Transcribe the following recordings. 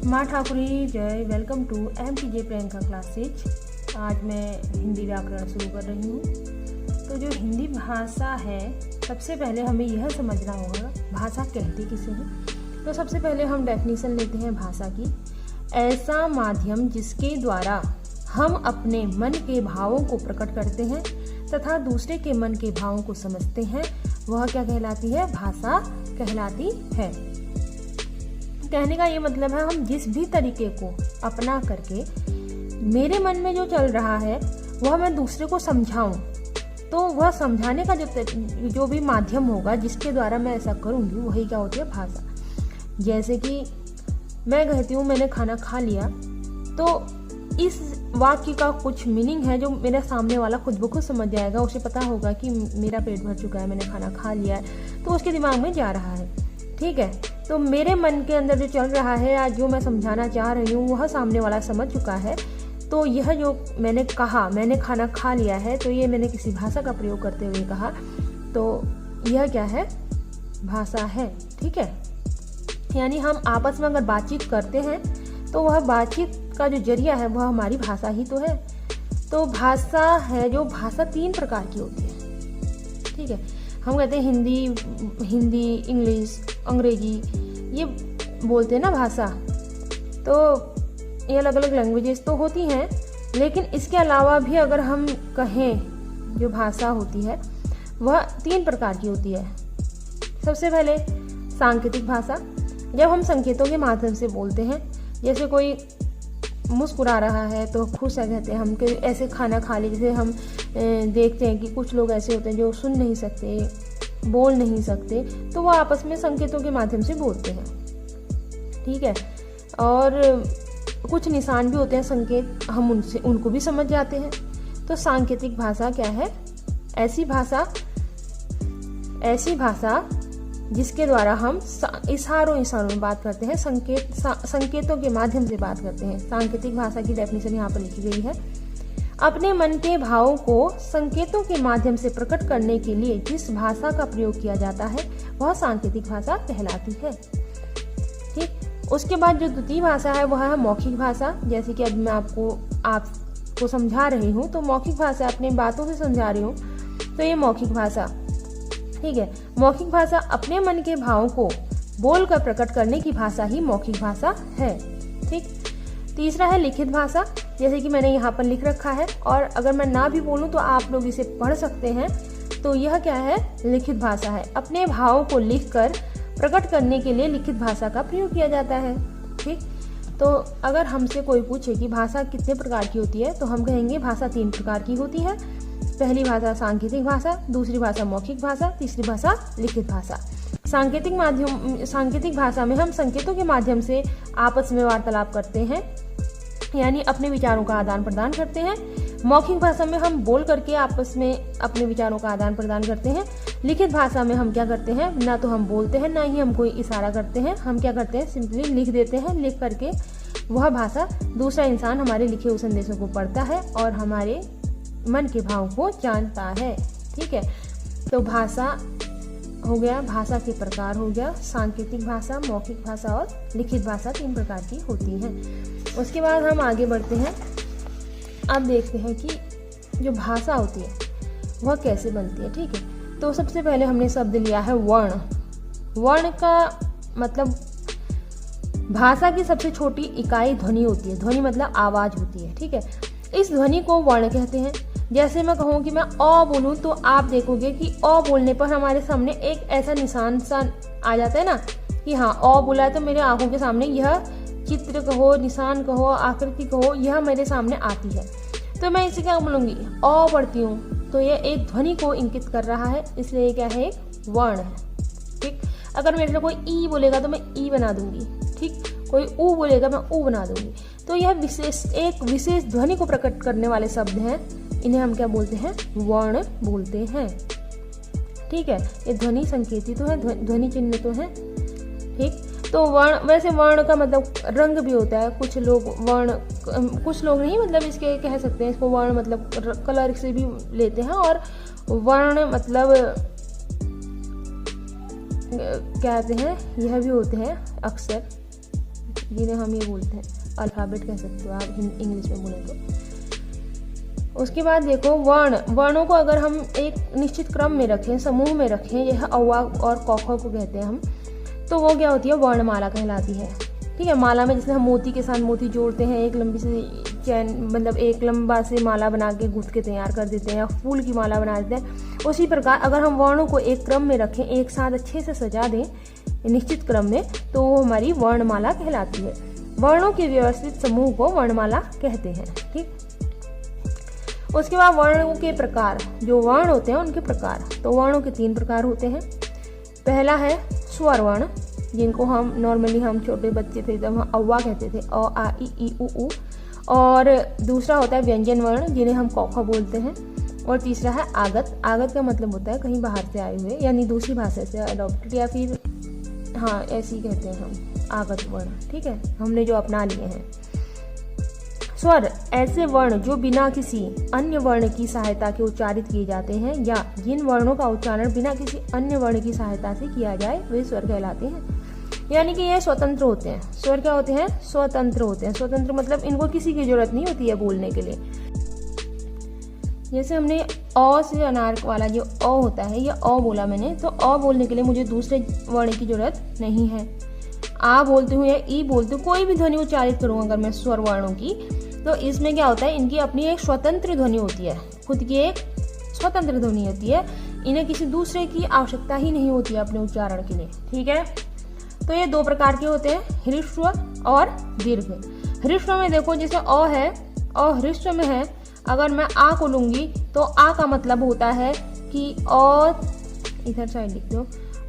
माँ ठाकुरी जय। Welcome to MTJ Priyanka classes. आज मैं हिंदी व्याकरण शुरू कर रही हूँ। तो जो हिंदी भाषा है, सबसे पहले हमें यह समझना होगा भाषा कहते किसे हैं। तो सबसे पहले हम डेफिनेशन लेते हैं भाषा की। ऐसा माध्यम जिसके द्वारा हम अपने मन के भावों को प्रकट करते हैं तथा दूसरे के मन के भावों को समझते हैं, वह क्या कहलाती है? भाषा कहलाती है। कहने का ये मतलब है, हम जिस भी तरीके को अपना करके मेरे मन में जो चल रहा है वह मैं दूसरे को समझाऊं, तो वह समझाने का जो भी माध्यम होगा जिसके द्वारा मैं ऐसा करूंगी, वही क्या होती है? भाषा। जैसे कि मैं कहती हूँ मैंने खाना खा लिया, तो इस वाक्य का कुछ मीनिंग है जो मेरे सामने वाला खुद ब खुद समझ जाएगा। उसे पता होगा कि मेरा पेट भर चुका है, मैंने खाना खा लिया है, तो उसके दिमाग में जा रहा है। ठीक है, तो मेरे मन के अंदर जो चल रहा है या जो मैं समझाना चाह रही हूँ वह सामने वाला समझ चुका है। तो यह जो मैंने कहा, मैंने खाना खा लिया है, तो ये मैंने किसी भाषा का प्रयोग करते हुए कहा, तो यह क्या है? भाषा है। ठीक है, यानी हम आपस में अगर बातचीत करते हैं तो वह बातचीत का जो जरिया है वह हमारी भाषा ही तो है। तो भाषा है, जो भाषा 3 प्रकार की होती है। ठीक है, हम कहते हैं हिंदी, इंग्लिश, अंग्रेजी, ये बोलते हैं ना भाषा। तो ये अलग अलग लैंग्वेजेस तो होती हैं, लेकिन इसके अलावा भी अगर हम कहें जो भाषा होती है वह 3 प्रकार की होती है। सबसे पहले सांकेतिक भाषा, जब हम संकेतों के माध्यम से बोलते हैं। जैसे कोई मुस्कुरा रहा है तो खुश है कहते हैं हम, कि ऐसे खाना खा ली। जैसे हम देखते हैं कि कुछ लोग ऐसे होते हैं जो सुन नहीं सकते, बोल नहीं सकते, तो वो आपस में संकेतों के माध्यम से बोलते हैं। ठीक है, और कुछ निशान भी होते हैं, संकेत, हम उनको भी समझ जाते हैं। तो सांकेतिक भाषा क्या है? ऐसी भाषा जिसके द्वारा हम इशारों में बात करते हैं, संकेतों के माध्यम से बात करते हैं। सांकेतिक भाषा की डेफिनेशन यहाँ पर लिखी गई है। अपने मन के भावों को संकेतों के माध्यम से प्रकट करने के लिए जिस भाषा का प्रयोग किया जाता है वह सांकेतिक भाषा कहलाती है। ठीक, उसके बाद जो द्वितीय भाषा है वह है मौखिक भाषा। जैसे कि अब मैं आपको समझा रही हूँ, तो मौखिक भाषा अपनी बातों से समझा रही हूँ, तो ये मौखिक भाषा। ठीक है, मौखिक भाषा अपने मन के भावों को बोलकर प्रकट करने की भाषा ही मौखिक भाषा है। ठीक, तीसरा है लिखित भाषा। जैसे कि मैंने यहाँ पर लिख रखा है, और अगर मैं ना भी बोलूँ तो आप लोग इसे पढ़ सकते हैं। तो यह क्या है? लिखित भाषा है। अपने भावों को लिखकर प्रकट करने के लिए लिखित भाषा का प्रयोग किया जाता है। ठीक, तो अगर हमसे कोई पूछे कि भाषा कितने प्रकार की होती है, तो हम कहेंगे भाषा 3 प्रकार की होती है। पहली भाषा सांकेतिक भाषा, दूसरी भाषा मौखिक भाषा, तीसरी भाषा लिखित भाषा। सांकेतिक भाषा में हम संकेतों के माध्यम से आपस में वार्तालाप करते हैं, यानी अपने विचारों का आदान प्रदान करते हैं। मौखिक भाषा में हम बोल करके आपस में अपने विचारों का आदान प्रदान करते हैं। लिखित भाषा में हम क्या करते हैं? ना तो हम बोलते हैं, ना ही हम कोई इशारा करते हैं। हम क्या करते हैं? सिंपली लिख देते हैं। लिख करके वह भाषा दूसरा इंसान हमारे लिखे हुए संदेशों को पढ़ता है और हमारे मन के भाव को जानता है। ठीक है, तो भाषा हो गया, भाषा के प्रकार हो गया, सांकेतिक भाषा, मौखिक भाषा और लिखित भाषा 3 प्रकार की होती हैं। उसके बाद हम आगे बढ़ते हैं। अब देखते हैं कि जो भाषा होती है वह कैसे बनती है। ठीक है, तो सबसे पहले हमने शब्द लिया है वर्ण। वर्ण का मतलब भाषा की सबसे छोटी इकाई ध्वनि होती है। ध्वनि मतलब आवाज होती है। ठीक है, इस ध्वनि को वर्ण कहते हैं। जैसे मैं कहूँ कि मैं अ बोलूँ, तो आप देखोगे कि अ बोलने पर हमारे सामने एक ऐसा निशान सा आ जाता है ना, कि हाँ अ बोला है, तो मेरे आंखों के सामने यह चित्र कहो, निशान कहो, आकृति कहो, यह मेरे सामने आती है। तो मैं इसे क्या बोलूँगी? अ पढ़ती हूँ, तो यह एक ध्वनि को इंगित कर रहा है, इसलिए ये क्या है? एक वर्ण है। ठीक, अगर मेरे से कोई ई बोलेगा तो मैं ई बना दूंगी। ठीक, कोई ऊ बोलेगा मैं ऊ बना दूंगी। तो यह एक विशेष ध्वनि को प्रकट करने वाले शब्द हैं, इन्हें हम क्या बोलते हैं? वर्ण बोलते हैं। ठीक है, ये ध्वनि संकेती तो है, ध्वनि चिन्ह तो है। ठीक, तो वर्ण, वैसे वर्ण का मतलब रंग भी होता है। कुछ लोग नहीं, मतलब इसके कह सकते हैं इसको वर्ण मतलब कलर से भी लेते हैं, और वर्ण मतलब क्या कहते हैं, यह भी होते हैं अक्सर जिन्हें हम ये बोलते हैं अल्फ़ाबेट कह सकते हो आप इंग्लिश में बोले तो। उसके बाद देखो वर्णों को अगर हम एक निश्चित क्रम में रखें, समूह में रखें, यह औवा और कौखो को कहते हैं हम, तो वो क्या होती है, वर्णमाला कहलाती है। ठीक है, माला में जैसे हम मोती के साथ मोती जोड़ते हैं, एक लंबी से चैन मतलब एक लंबा से माला बना के गूंथ के तैयार कर देते हैं, या फूल की माला बना देते हैं, उसी प्रकार अगर हम वर्णों को एक क्रम में रखें, एक साथ अच्छे से सजा दें निश्चित क्रम में, तो वो हमारी वर्णमाला कहलाती है। वर्णों के व्यवस्थित समूह को वर्णमाला कहते हैं। ठीक, उसके बाद वर्णों के प्रकार, जो वर्ण होते हैं उनके प्रकार, तो वर्णों के 3 प्रकार होते हैं। पहला है स्वर वर्ण, जिनको हम नॉर्मली हम छोटे बच्चे थे तब हम औवा कहते थे, अ आ इ ई उ ऊ। और दूसरा होता है व्यंजन वर्ण, जिन्हें हम कौखा बोलते हैं। और तीसरा है आगत। आगत का मतलब होता है कहीं बाहर से आए हुए, यानी दूसरी भाषा से अडॉप्टेड, या फिर हाँ ऐसे ही कहते हैं हम आगत वर्ण। ठीक है, हमने जो अपना लिए हैं। स्वर ऐसे वर्ण जो बिना किसी अन्य वर्ण की सहायता के उच्चारित किए जाते हैं, या जिन वर्णों का उच्चारण बिना किसी अन्य वर्ण की सहायता से किया जाए, वे स्वर कहलाते हैं। यानी कि ये स्वतंत्र होते हैं। स्वर क्या होते हैं, स्वतंत्र होते हैं। स्वतंत्र मतलब इनको किसी की जरूरत नहीं होती है बोलने के लिए। जैसे हमने अ से अनार वाला जो अ होता है, ये अ बोला मैंने, तो अ बोलने के लिए मुझे दूसरे वर्ण की जरूरत नहीं है। आ बोलती हूँ या ई बोलती हूँ, कोई भी ध्वनि उच्चारित करूँ अगर मैं स्वर वर्णों की, तो इसमें क्या होता है, इनकी अपनी एक स्वतंत्र ध्वनि होती है, खुद की एक स्वतंत्र ध्वनि होती है। इन्हें किसी दूसरे की आवश्यकता ही नहीं होती है अपने उच्चारण के लिए। ठीक है, तो ये 2 प्रकार के होते हैं, ह्रस्व और दीर्घ। ह्रस्व में देखो जैसे अ है, अ ह्रस्व में है, अगर मैं आ को लूंगी तो आ का मतलब होता है कि अ, इधर साइड लिख दो,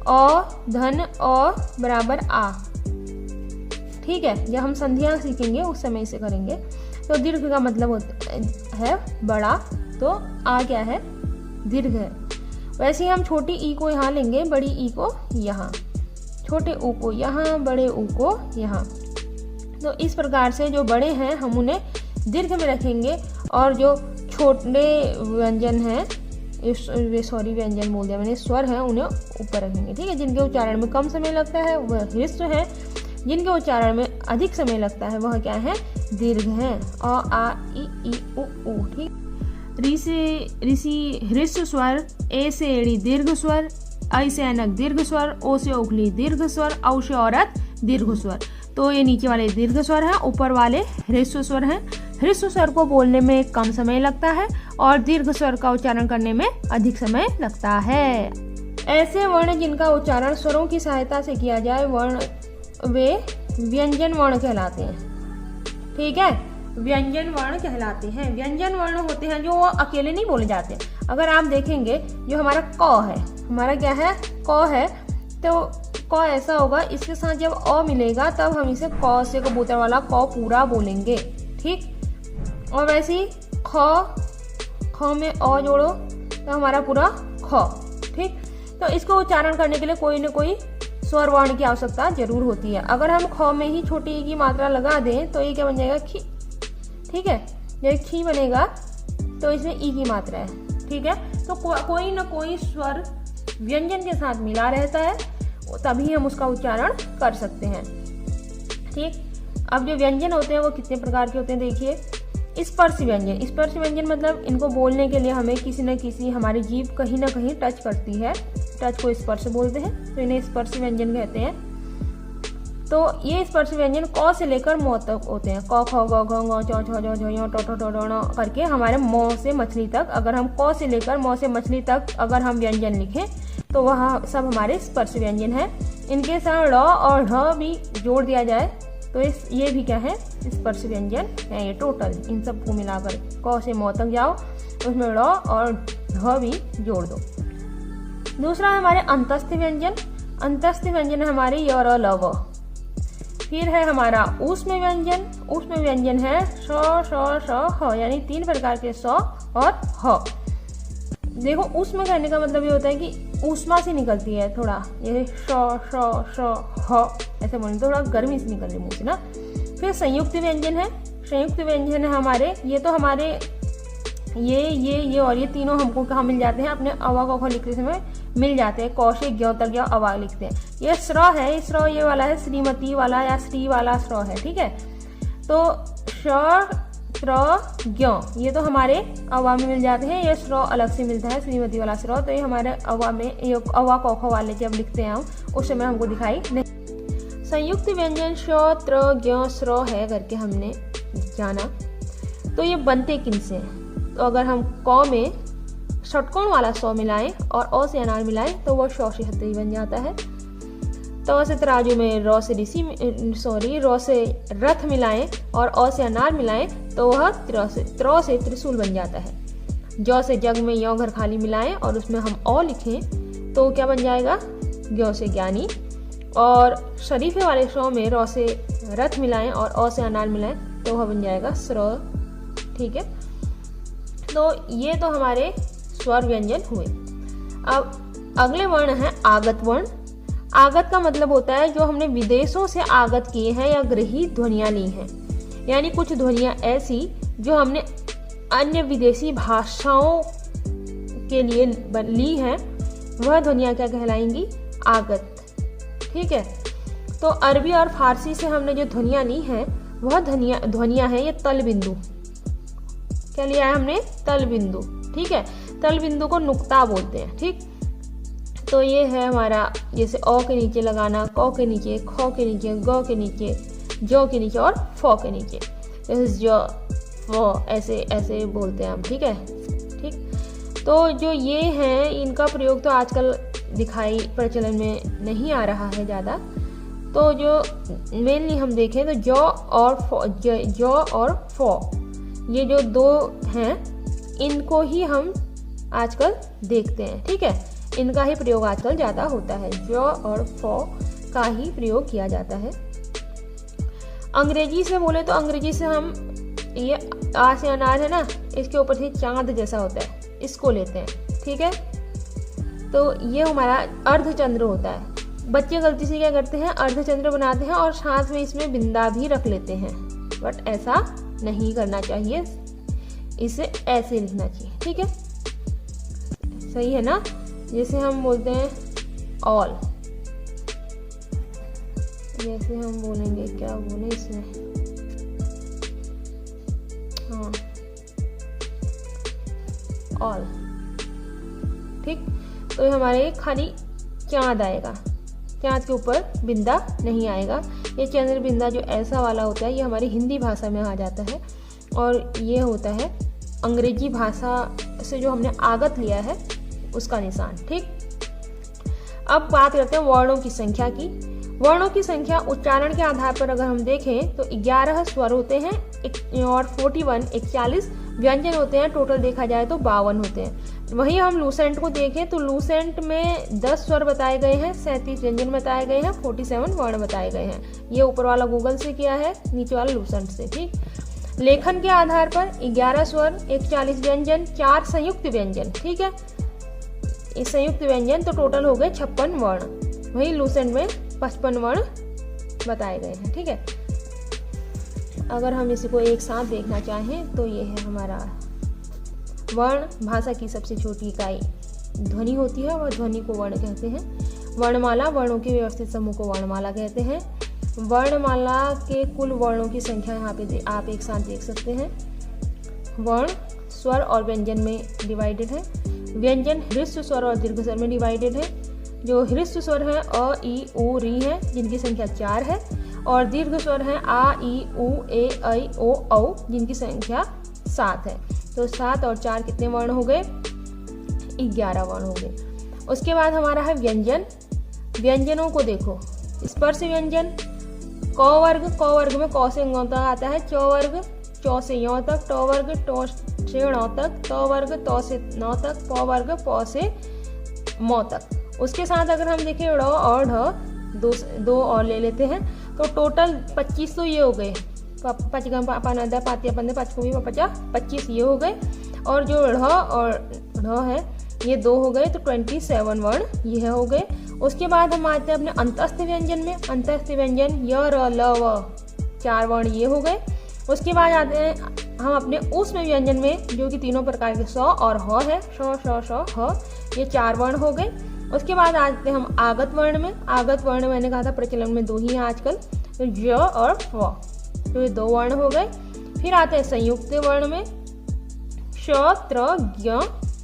अ धन अ बराबर आ। ठीक है, जब हम संधियां सीखेंगे उस समय इसे करेंगे। तो दीर्घ का मतलब होता है बड़ा, तो आ क्या है, दीर्घ है। वैसे ही हम छोटी ई को यहाँ लेंगे, बड़ी ई को यहाँ, छोटे ऊ को यहाँ, बड़े ऊ को यहाँ। तो इस प्रकार से जो बड़े हैं हम उन्हें दीर्घ में रखेंगे, और जो छोटे व्यंजन हैं, सॉरी व्यंजन बोल दिया मैंने, स्वर हैं, उन्हें ऊपर रखेंगे। ठीक है, जिनके उच्चारण में कम समय लगता है वह ह्रस्व है, जिनके उच्चारण में अधिक समय लगता है वह क्या है, दीर्घ है। अ आ इ ई उ ऊ। ठीक, ऋषि ह्रस्व स्वर, ए से एड़ी दीर्घ स्वर, ऐ से ऐनक दीर्घ स्वर, ओ से ओखली दीर्घ स्वर, औ से औरत दीर्घ स्वर। तो ये नीचे वाले दीर्घ स्वर हैं, ऊपर वाले ह्रस्व स्वर हैं। ह्रस्व स्वर को बोलने में कम समय लगता है और दीर्घ स्वर का उच्चारण करने में अधिक समय लगता है। ऐसे वर्ण जिनका उच्चारण स्वरों की सहायता से किया जाए, वर्ण वे व्यंजन वर्ण कहलाते हैं। ठीक है, व्यंजन वर्ण कहलाते हैं। व्यंजन वर्ण होते हैं जो अकेले नहीं बोले जाते। अगर आप देखेंगे जो हमारा क है, हमारा क्या है, क है, तो क ऐसा होगा, इसके साथ जब अ मिलेगा तब हम इसे क से कबूतर वाला क पूरा बोलेंगे। ठीक, और वैसे ही ख में अ जोड़ो तो हमारा पूरा ख। ठीक, तो इसको उच्चारण करने के लिए कोई न कोई स्वर वर्ण की आवश्यकता जरूर होती है। अगर हम ख में ही छोटी ई की मात्रा लगा दें तो ये क्या बन जाएगा, खी। ठीक है, जब खी बनेगा तो इसमें ई की मात्रा है। ठीक है, तो कोई ना कोई स्वर व्यंजन के साथ मिला रहता है, तभी हम उसका उच्चारण कर सकते हैं। ठीक, अब जो व्यंजन होते हैं वो कितने प्रकार के होते हैं देखिए। स्पर्श व्यंजन, स्पर्श व्यंजन मतलब इनको बोलने के लिए हमें किसी न किसी हमारी जीभ कहीं ना कहीं टच करती है, टच को स्पर्श बोलते हैं, तो इन्हें स्पर्श व्यंजन कहते हैं। तो ये स्पर्श व्यंजन क से लेकर म तक होते हैं। क ख ग घ ङ च छ ज झ ञ ट ठ ड ण करके हमारे म से मछली तक, अगर हम क से लेकर म से मछली तक अगर हम व्यंजन लिखें तो वह सब हमारे स्पर्श व्यंजन है। इनके साथ ड़ और ढ भी जोड़ दिया जाए तो ये भी क्या है, स्पर्श व्यंजन है। ये टोटल इन सबको मिलाकर क से म तक जाओ, उसमें ड़ और ढ भी जोड़ दो। दूसरा है हमारे अंतस्थ व्यंजन। अंतस्थ व्यंजन है हमारे य र ल व। फिर है हमारा ऊष्म व्यंजन। ऊष्म व्यंजन है श श श ह, यानी 3 प्रकार के स और ह। देखो ऊष्म कहने का मतलब ये होता है कि ऊष्मा से निकलती है थोड़ा, ये श श श ह ऐसे बोलेंगे, थोड़ा गर्मी से निकल रही मुंह से ना। फिर संयुक्त व्यंजन है। संयुक्त व्यंजन है हमारे, ये तो हमारे ये और ये तीनों हमको कहाँ मिल जाते हैं, अपने अवा क ख लिखते समय मिल जाते हैं, क से ज्ञ तक या अवा लिखते हैं। ये स्र है, ये स्र ये वाला है श्रीमती वाला या श्री वाला स्र है, ठीक है। तो श स्र ज्ञ ये तो हमारे अवा में मिल जाते हैं, ये स्र अलग से मिलता है श्रीमती वाला स्र, तो ये हमारे अवा में, ये अवा क ख वाले जब लिखते हैं हम उस समय हमको दिखाई नहीं। संयुक्त व्यंजन श त्र ज्ञ स्र है करके हमने जाना, तो ये बनते किन से हैं? तो अगर हम क में षटकोण वाला स मिलाएं और अ से अनार मिलाएं तो वह श से हथेली बन जाता है। त से तराजू में र से रथ मिलाएं और अ से अनार मिलाएं तो वह त्र से त्रिशूल बन जाता है। ज से जग में य घर खाली मिलाएं और उसमें हम अ लिखें तो क्या बन जाएगा? ज्ञ से ज्ञानी। और शरीफे वाले श में र से रथ मिलाएं और अ से अनार मिलाएं तो वह बन जाएगा स्र, ठीक है। तो ये तो हमारे स्वर व्यंजन हुए। अब अगले वर्ण है आगत वर्ण। आगत का मतलब होता है जो हमने विदेशों से आगत किए हैं या गृहीत ध्वनियां ली हैं, यानी कुछ ध्वनियां ऐसी जो हमने अन्य विदेशी भाषाओं के लिए ली हैं, वह ध्वनियां क्या कहलाएंगी? आगत, ठीक है। तो अरबी और फारसी से हमने जो ध्वनियां ली हैं वह ध्वनियां हैं ये तल बिंदु। क्या लिया है हमने? तल बिंदु, ठीक है। तल बिंदु को नुक्ता बोलते हैं, ठीक। तो ये है हमारा, जैसे अ के नीचे लगाना, क के नीचे, ख के नीचे, ग के नीचे, ज के नीचे और फ के नीचे, जैसे ज फ ऐसे ऐसे बोलते हैं हम, ठीक है, ठीक। तो जो ये हैं इनका प्रयोग तो आजकल दिखाई प्रचलन में नहीं आ रहा है ज़्यादा। तो जो मेनली हम देखें तो ज और फ ये जो दो हैं इनको ही हम आजकल देखते हैं, ठीक है। इनका ही प्रयोग आजकल ज़्यादा होता है, ज और फ का ही प्रयोग किया जाता है। अंग्रेजी से बोले तो अंग्रेजी से हम ये आ से अनार है ना, इसके ऊपर से चांद जैसा होता है, इसको लेते हैं, ठीक है। तो ये हमारा अर्धचंद्र होता है। बच्चे गलती से क्या करते हैं? अर्धचंद्र बनाते हैं और साथ में इसमें बिंदा भी रख लेते हैं, बट ऐसा नहीं करना चाहिए, इसे ऐसे लिखना चाहिए, ठीक है, सही है ना। जैसे हम बोलते हैं ऑल, जैसे हम बोलेंगे, क्या बोले इसमें, हाँ ऑल, ठीक। तो हमारे खाली चांद आएगा, चांद के ऊपर बिंदा नहीं आएगा। ये चंद्र बिंदा जो ऐसा वाला होता है ये हमारी हिंदी भाषा में आ जाता है, और ये होता है अंग्रेजी भाषा से जो हमने आगत लिया है उसका निशान, ठीक। अब बात करते हैं वर्णों की संख्या की। वर्णों की संख्या उच्चारण के आधार पर अगर हम देखें तो 11 स्वर होते हैं और 41 व्यंजन होते हैं, टोटल देखा जाए तो 52 होते हैं। वहीं हम लूसेंट को देखें तो लूसेंट में 10 स्वर बताए गए हैं, 37 व्यंजन बताए गए हैं, 47 वर्ण बताए गए हैं। ये ऊपर वाला गूगल से किया है, नीचे वाला लूसेंट से, ठीक। लेखन के आधार पर 11 स्वर, 41 व्यंजन, 4 संयुक्त व्यंजन, ठीक है। इस संयुक्त व्यंजन तो टोटल हो गए 56 वर्ण, वहीं लूसेंट में 55 वर्ण बताए गए हैं, ठीक है। अगर हम इसी को एक साथ देखना चाहें तो ये है हमारा वर्ण। भाषा की सबसे छोटी इकाई ध्वनि होती है और ध्वनि को वर्ण कहते हैं। वर्णमाला, वर्णों के व्यवस्थित समूह को वर्णमाला कहते हैं। वर्णमाला के कुल वर्णों की संख्या यहाँ पे आप एक साथ देख सकते हैं। वर्ण स्वर और व्यंजन में डिवाइडेड है। व्यंजन ह्रस्व स्वर और दीर्घ स्वर में डिवाइडेड है। जो ह्रस्व स्वर है अ, ई, उ, री है, जिनकी संख्या 4 है, और दीर्घ स्वर है आ, ई, उ, ए, ऐ, ओ, औ, जिनकी संख्या 7 है। तो 7 और 4 कितने वर्ण हो गए? 11 वर्ण हो गए। उसके बाद हमारा है व्यंजन। व्यंजनों को देखो, स्पर्श व्यंजन क वर्ग, क वर्ग में क से ङ तक आता है। च वर्ग च से य तक। ट वर्ग ट से ण तक। त वर्ग त से न तक। प वर्ग प से म तक। उसके साथ अगर हम देखें ड़ और ढ, दो और ले लेते हैं तो टोटल 25 तो ये हो गए। 25 ये हो गए, और जो ढ़ और ढ है ये 2 हो गए, तो 27 वर्ण ये हो गए। उसके बाद हम आते हैं अपने अंतस्थ व्यंजन में। अंतस्थ व्यंजन य, र, ल, व 4 वर्ण ये हो गए। उसके बाद आते हैं हम अपने ऊष्म व्यंजन में, जो कि तीनों प्रकार के स और ह है। श, श, ह, ये 4 वर्ण हो गए। उसके बाद आते हम आगत वर्ण में। आगत वर्ण मैंने कहा था प्रचलन में 2 ही हैं आजकल, तो ज और व, तो ये 2 वर्ण हो गए। फिर आते हैं संयुक्त वर्ण में, श, त्र, ज्ञ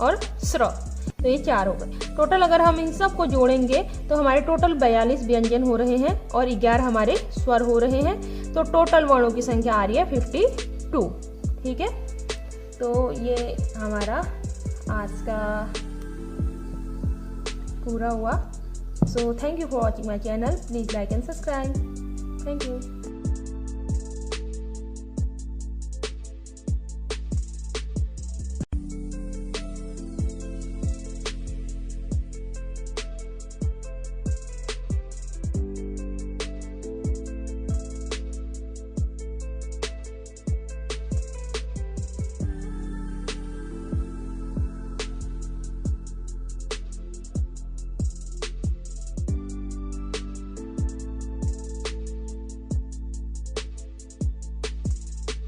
और स्र, तो ये 4 हो गए। टोटल अगर हम इन सब को जोड़ेंगे तो हमारे टोटल 42 व्यंजन हो रहे हैं और 11 हमारे स्वर हो रहे हैं। तो टोटल वर्णों की संख्या आ रही है 52। ठीक है, तो ये हमारा आज का पूरा हुआ। So thank you for watching my channel, please like and subscribe. Thank you.